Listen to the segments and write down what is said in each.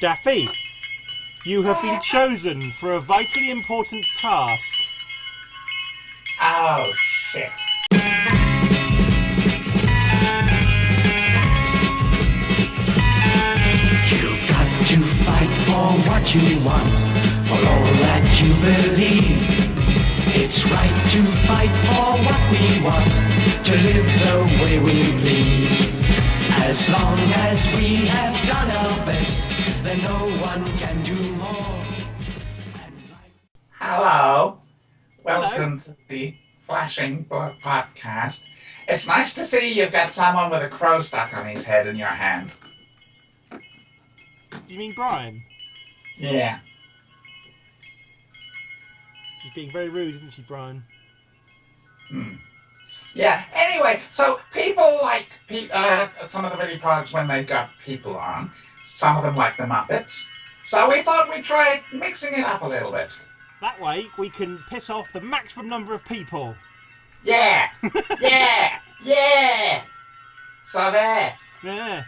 Daffy, you have been chosen for a vitally important task. Oh, shit. You've got to fight for what you want, for all that you believe. It's right to fight for what we want, to live the way we please. As long as we have done our best, then no one can do more. Hello. Welcome to the Flashing Book Podcast. It's nice to see you've got someone with a crow stuck on his head in your hand. You mean Brian? Yeah. She's being very rude, isn't she, Brian? Yeah, anyway, so people like some of the VidiProgs when they've got people on. Some of them like the Muppets. So we thought we'd try mixing it up a little bit. That way, we can piss off the maximum number of people. Yeah! Yeah! Yeah! So there. Yeah.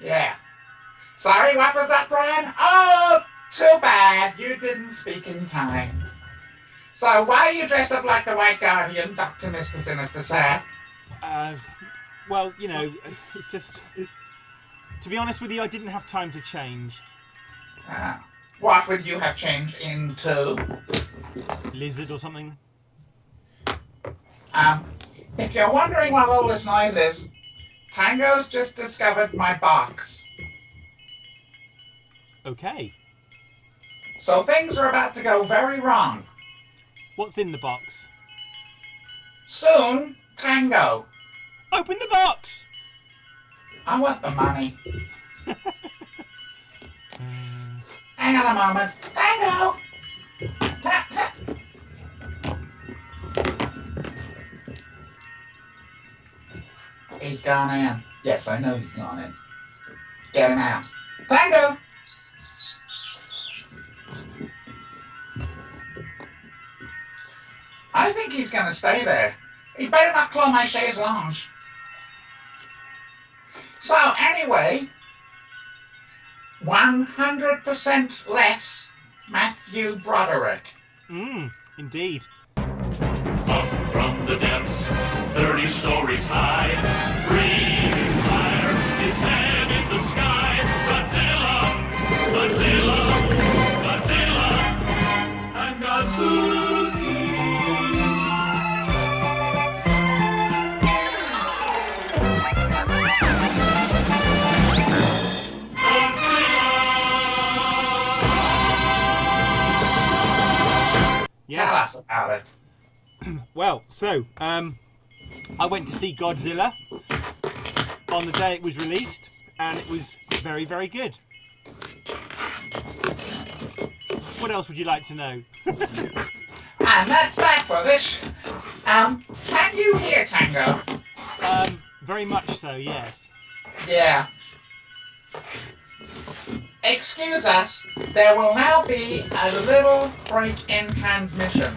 Yeah. Sorry, what was that, Brian? Oh, too bad. You didn't speak in time. So why are you dressed up like the White Guardian, Dr. Mr. Sinister, sir? Well, you know, it's just... To be honest with you, I didn't have time to change. What would you have changed into? Lizard or something? If you're wondering what all this noise is, Tango's just discovered my box. Okay. So things are about to go very wrong. What's in the box? Soon, Tango. Open the box! I want the money. Hang on a moment. Tango! Tap, tap. He's gone in. Yes, I know he's gone in. Get him out. Tango! I think he's gonna stay there. He better not claw my chaise lounge. So, anyway, 100% less Matthew Broderick. Indeed. Up from the depths, 30 stories high, breathing fire, his head in the sky. Godzilla, Godzilla, Godzilla, and Godzilla. Tell us about it. Well, so, I went to see Godzilla on the day it was released, and it was very, very good. What else would you like to know? And that's that for this. Can you hear Tango? Very much so, yes. Yeah. Excuse us, there will now be a little break in transmission.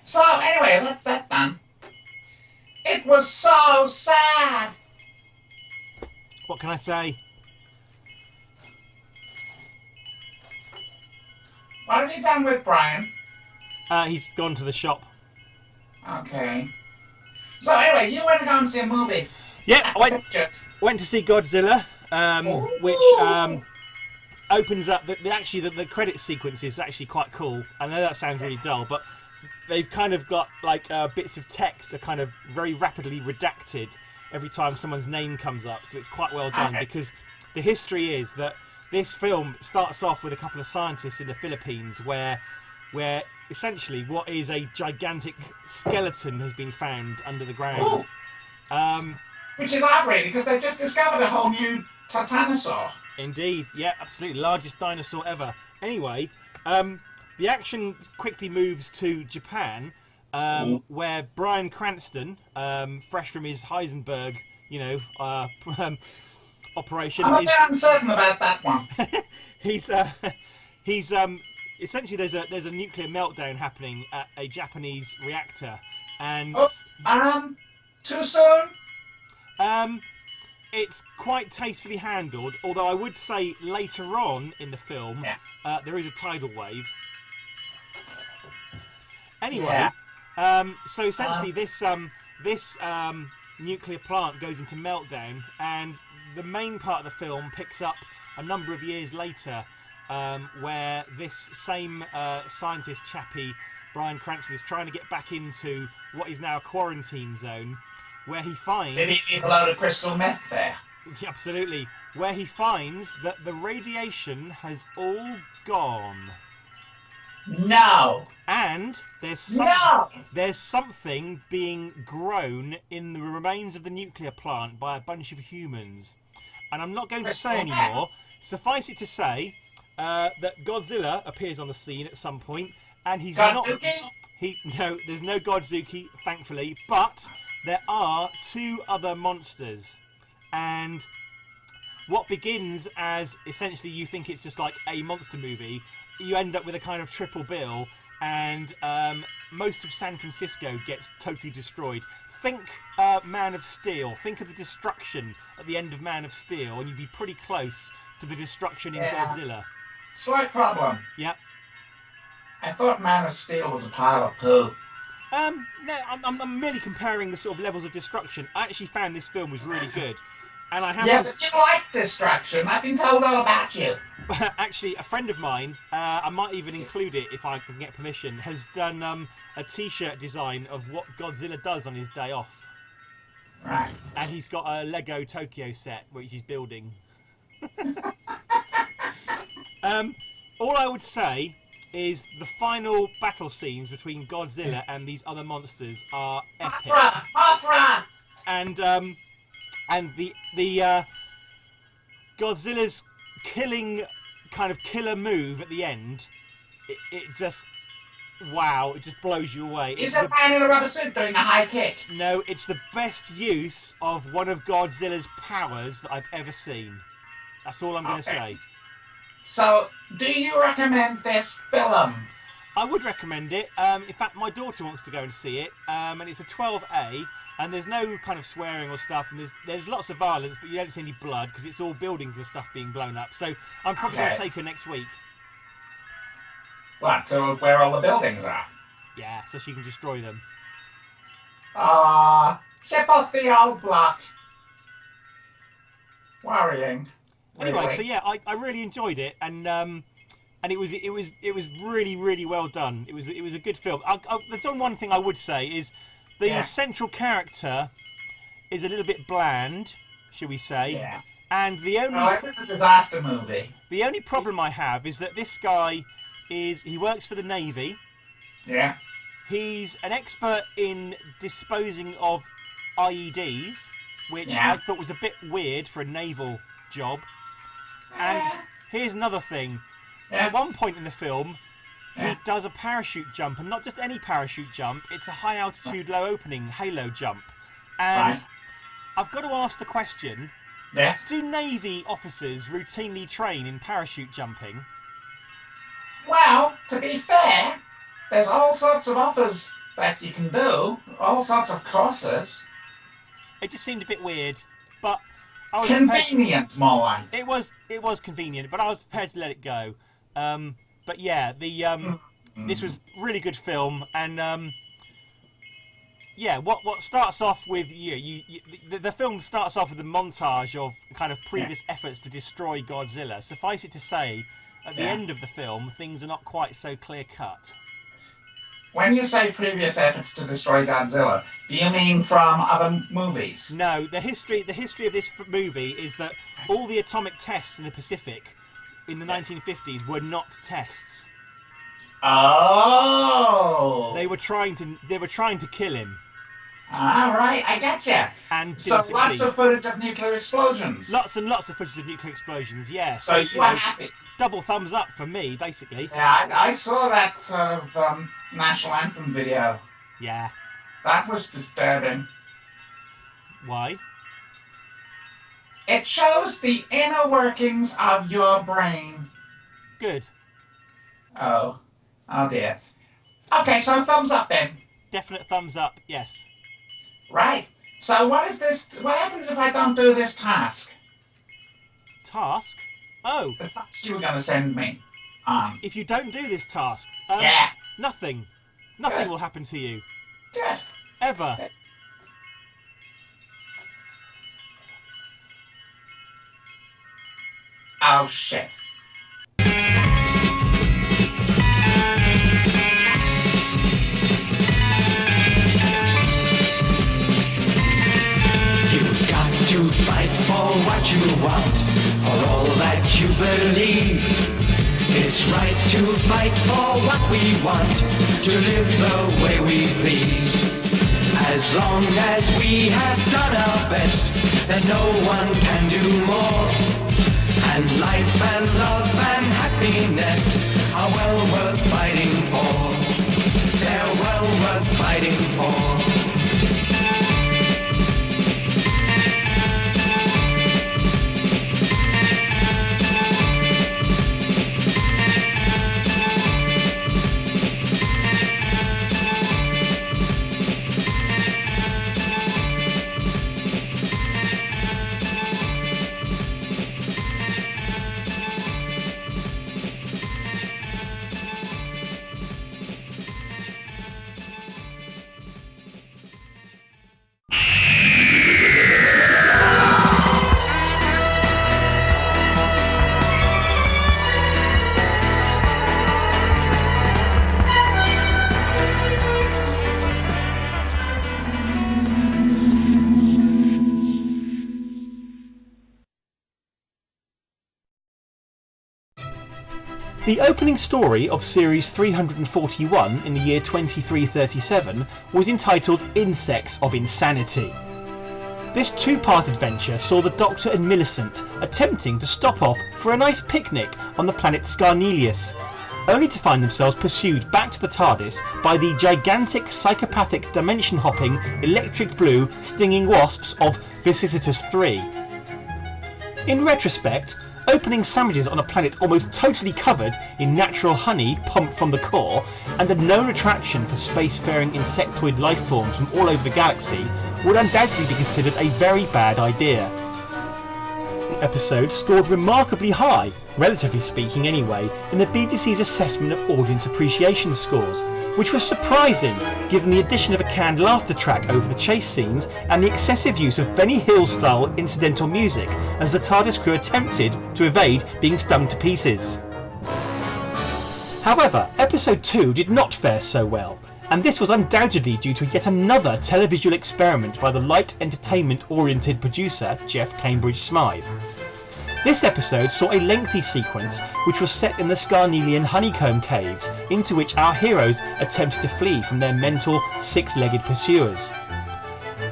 So anyway, that's that done. It was so sad. What can I say? What have you done with Brian? He's gone to the shop. Okay. So anyway, you went to go and see a movie. Yeah, I went to see Godzilla, which opens up. The credit sequence is actually quite cool. I know that sounds really dull, but they've kind of got like bits of text are kind of very rapidly redacted every time someone's name comes up, so it's quite well done. Because the history is that this film starts off with a couple of scientists in the Philippines where essentially what is a gigantic skeleton has been found under the ground. Which is odd, really, because they've just discovered a whole new titanosaur. Indeed, yeah, absolutely, largest dinosaur ever. Anyway, the action quickly moves to Japan, where Bryan Cranston, fresh from his Heisenberg, operation, I'm a bit uncertain about that one. he's essentially there's a nuclear meltdown happening at a Japanese reactor, and too soon? It's quite tastefully handled, although I would say later on in the film there is a tidal wave. Anyway, so essentially this nuclear plant goes into meltdown, and the main part of the film picks up a number of years later, where this same scientist chappie, Bryan Cranston, is trying to get back into what is now a quarantine zone, where he finds... Did he leave a load of crystal meth there? Absolutely. Where he finds that the radiation has all gone. No! And there's something being grown in the remains of the nuclear plant by a bunch of humans. And I'm not going to say anymore. Suffice it to say that Godzilla appears on the scene at some point, and he's Godzuki? No, there's no Godzuki, thankfully, but there are two other monsters. And what begins as essentially you think it's just like a monster movie, you end up with a kind of triple bill, and most of San Francisco gets totally destroyed. Think Man of Steel. Think of the destruction at the end of Man of Steel, and you'd be pretty close to the destruction in Godzilla. Slight problem. Yep. I thought Man of Steel was a pile of poo. No, I'm merely comparing the sort of levels of destruction. I actually found this film was really good. And I have but you like destruction. I've been told all about you. Actually, a friend of mine, I might even include it if I can get permission, has done a T-shirt design of what Godzilla does on his day off. Right. And he's got a Lego Tokyo set which he's building. All I would say is the final battle scenes between Godzilla and these other monsters are epic. Mothra! And the Godzilla's killing kind of killer move at the end, it just blows you away. Is a man in a rubber suit doing a high kick? No, it's the best use of one of Godzilla's powers that I've ever seen. That's all I'm going to say. So, do you recommend this film? I would recommend it. In fact, my daughter wants to go and see it, and it's a 12A, and there's no kind of swearing or stuff, and there's lots of violence, but you don't see any blood because it's all buildings and stuff being blown up. So I'm probably going to take her next week. What, to where all the buildings are? Yeah, so she can destroy them. Ship off the old block. Worrying. Anyway, so yeah, I really enjoyed it, and it was really, really well done. It was a good film. There's one thing I would say is the central character is a little bit bland, shall we say? Yeah. And the only it's a disaster movie. The only problem I have is that this guy he works for the Navy. Yeah. He's an expert in disposing of IEDs, which I thought was a bit weird for a naval job. And here's another thing. Yeah. At one point in the film, he does a parachute jump, and not just any parachute jump, it's a high altitude, low opening halo jump. And I've got to ask the question, do Navy officers routinely train in parachute jumping? Well, to be fair, there's all sorts of offers that you can do, all sorts of courses. It just seemed a bit weird, but I was convenient, more like. It was convenient, but I was prepared to let it go. But yeah, this was really good film, and what starts off with the film starts off with a montage of kind of previous efforts to destroy Godzilla. Suffice it to say, at the end of the film, things are not quite so clear cut. When you say previous efforts to destroy Godzilla, do you mean from other movies? No, the history of this movie is that all the atomic tests in the Pacific in the 1950s were not tests. Oh. They were trying to kill him. All right, I getcha. And So didn't lots succeed. of footage of nuclear explosions. Lots and lots of footage of nuclear explosions, yeah. So you are happy. Double thumbs up from me, basically. Yeah, I saw that sort of national anthem video. Yeah. That was disturbing. Why? It shows the inner workings of your brain. Good. Oh dear. Okay, so thumbs up then. Definite thumbs up, yes. Right. So what happens if I don't do this task? Task? Oh. The task you were going to send me on. If you don't do this task, Yeah. nothing. Nothing Good. will happen to you. Good. Ever. Oh, shit. You've got to fight for what you want, for all that you believe. It's right to fight for what we want, to live the way we please. As long as we have done our best, then no one can do more. And life and love and happiness are well worth fighting for. They're well worth fighting for. The opening story of series 341 in the year 2337 was entitled Insects of Insanity. This two-part adventure saw the Doctor and Millicent attempting to stop off for a nice picnic on the planet Scarnelius, only to find themselves pursued back to the TARDIS by the gigantic psychopathic dimension-hopping electric blue stinging wasps of Vicissitude 3. In retrospect, opening sandwiches on a planet almost totally covered in natural honey pumped from the core, and a known attraction for spacefaring insectoid life forms from all over the galaxy, would undoubtedly be considered a very bad idea. The episode scored remarkably high, relatively speaking anyway, in the BBC's assessment of audience appreciation scores, which was surprising given the addition of a canned laughter track over the chase scenes and the excessive use of Benny Hill-style incidental music as the TARDIS crew attempted to evade being stung to pieces. However, Episode 2 did not fare so well, and this was undoubtedly due to yet another televisual experiment by the light entertainment-oriented producer Jeff Cambridge Smythe. This episode saw a lengthy sequence which was set in the Scarnelian honeycomb caves, into which our heroes attempted to flee from their mental six-legged pursuers.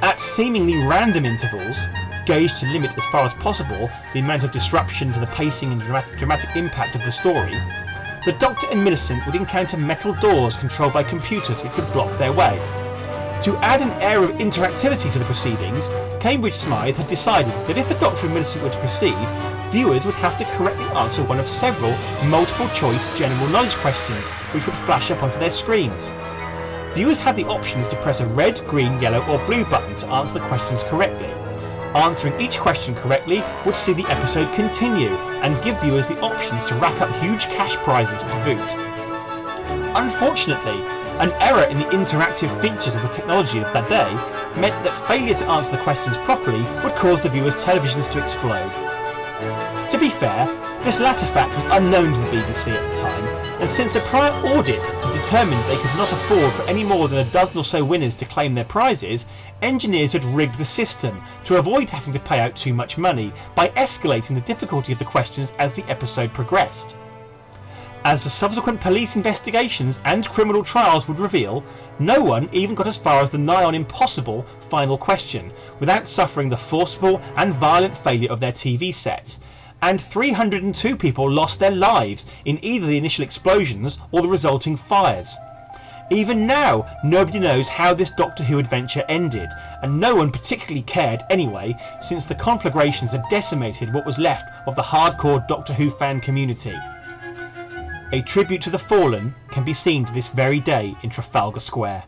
At seemingly random intervals, gauged to limit as far as possible the amount of disruption to the pacing and dramatic impact of the story, the Doctor and Millicent would encounter metal doors controlled by computers which would block their way. To add an air of interactivity to the proceedings, Cambridge Smythe had decided that if the Doctor and Millicent were to proceed, viewers would have to correctly answer one of several multiple-choice general knowledge questions which would flash up onto their screens. Viewers had the options to press a red, green, yellow or blue button to answer the questions correctly. Answering each question correctly would see the episode continue and give viewers the options to rack up huge cash prizes to boot. Unfortunately, an error in the interactive features of the technology of that day meant that failure to answer the questions properly would cause the viewers' televisions to explode. To be fair, this latter fact was unknown to the BBC at the time, and since a prior audit had determined they could not afford for any more than a dozen or so winners to claim their prizes, engineers had rigged the system to avoid having to pay out too much money by escalating the difficulty of the questions as the episode progressed. As the subsequent police investigations and criminal trials would reveal, no one even got as far as the nigh on impossible final question without suffering the forcible and violent failure of their TV sets, and 302 people lost their lives in either the initial explosions or the resulting fires. Even now, nobody knows how this Doctor Who adventure ended, and no one particularly cared anyway, since the conflagrations had decimated what was left of the hardcore Doctor Who fan community. A tribute to the fallen can be seen to this very day in Trafalgar Square.